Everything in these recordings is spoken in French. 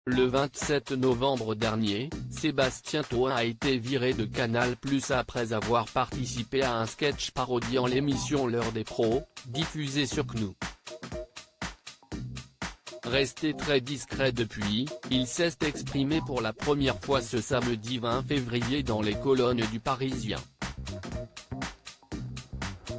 Le 27 novembre dernier, Sébastien Toen a été viré de Canal+ après avoir participé à un sketch parodiant l'émission L'heure des pros, diffusée sur CNOO. Resté très discret depuis, il s'est exprimé pour la première fois ce samedi 20 février dans les colonnes du Parisien.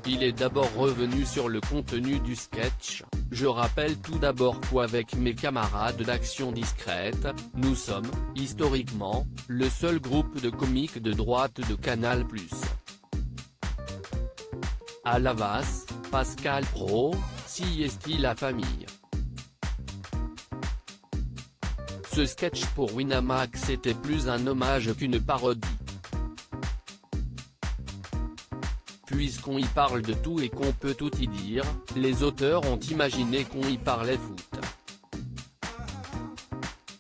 Il est d'abord revenu sur le contenu du sketch. Je rappelle tout d'abord qu'avec mes camarades d'Action Discrète, nous sommes, historiquement, le seul groupe de comiques de droite de Canal+. À Havas, Pascal Praud, CST La Famille. Ce sketch pour Winamax était plus un hommage qu'une parodie. Puisqu'on y parle de tout et qu'on peut tout y dire, les auteurs ont imaginé qu'on y parlait foot.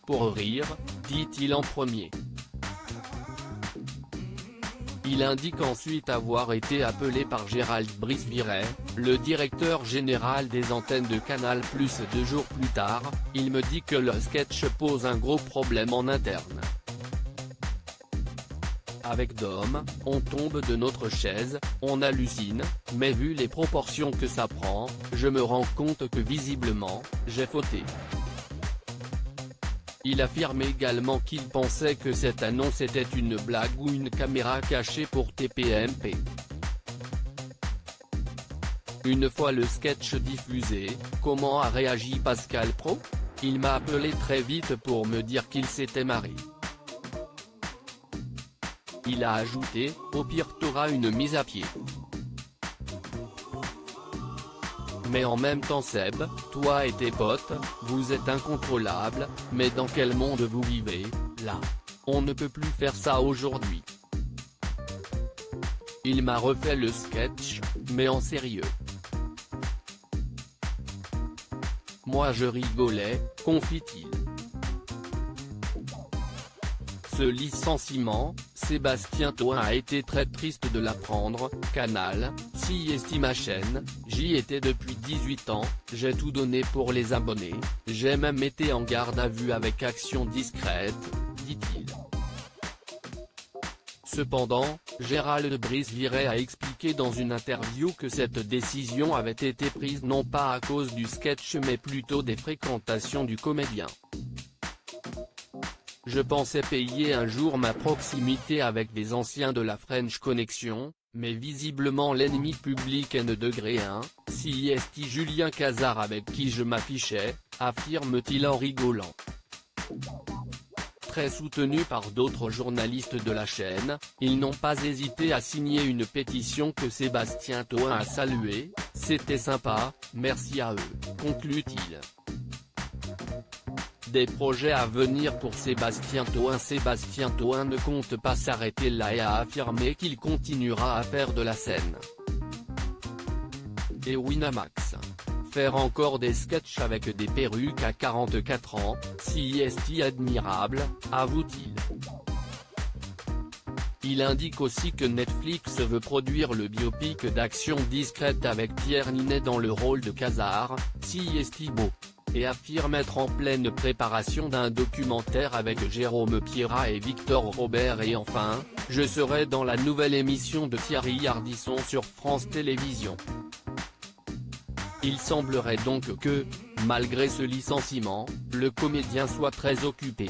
Pour rire, dit-il en premier. Il indique ensuite avoir été appelé par Gérald Brice-Viret, le directeur général des antennes de Canal+. 2 jours plus tard, il me dit que le sketch pose un gros problème en interne. Avec Dom, on tombe de notre chaise, on hallucine, mais vu les proportions que ça prend, je me rends compte que visiblement, j'ai fauté. Il affirme également qu'il pensait que cette annonce était une blague ou une caméra cachée pour TPMP. Une fois le sketch diffusé, comment a réagi Pascal Praud? Il m'a appelé très vite pour me dire qu'il s'était marré. Il a ajouté, au pire t'auras une mise à pied. Mais en même temps Seb, toi et tes potes, vous êtes incontrôlables, mais dans quel monde vous vivez, là? On ne peut plus faire ça aujourd'hui. Il m'a refait le sketch, mais en sérieux. Moi je rigolais, confie-t-il. Ce licenciement, Sébastien Toen a été très triste de l'apprendre. Canal, CST ma chaîne, j'y étais depuis 18 ans, j'ai tout donné pour les abonnés, j'ai même été en garde à vue avec Action Discrète, dit-il. Cependant, Gérald Brice-Viret a expliqué dans une interview que cette décision avait été prise non pas à cause du sketch mais plutôt des fréquentations du comédien. Je pensais payer un jour ma proximité avec des anciens de la French Connection, mais visiblement l'ennemi public N-1, CST Julien Cazard avec qui je m'affichais, affirme-t-il en rigolant. Très soutenu par d'autres journalistes de la chaîne, ils n'ont pas hésité à signer une pétition que Sébastien Toen a saluée. C'était sympa, merci à eux, conclut-il. Des projets à venir pour Sébastien Toen. Sébastien Toen ne compte pas s'arrêter là et a affirmé qu'il continuera à faire de la scène. Et Winamax. Faire encore des sketchs avec des perruques à 44 ans, CST admirable, avoue-t-il. Il indique aussi que Netflix veut produire le biopic d'Action Discrète avec Pierre Ninet dans le rôle de Cazard, CST Beau. Et affirme être en pleine préparation d'un documentaire avec Jérôme Pierrat et Victor Robert. Et enfin, je serai dans la nouvelle émission de Thierry Ardisson sur France Télévisions. Il semblerait donc que, malgré ce licenciement, le comédien soit très occupé.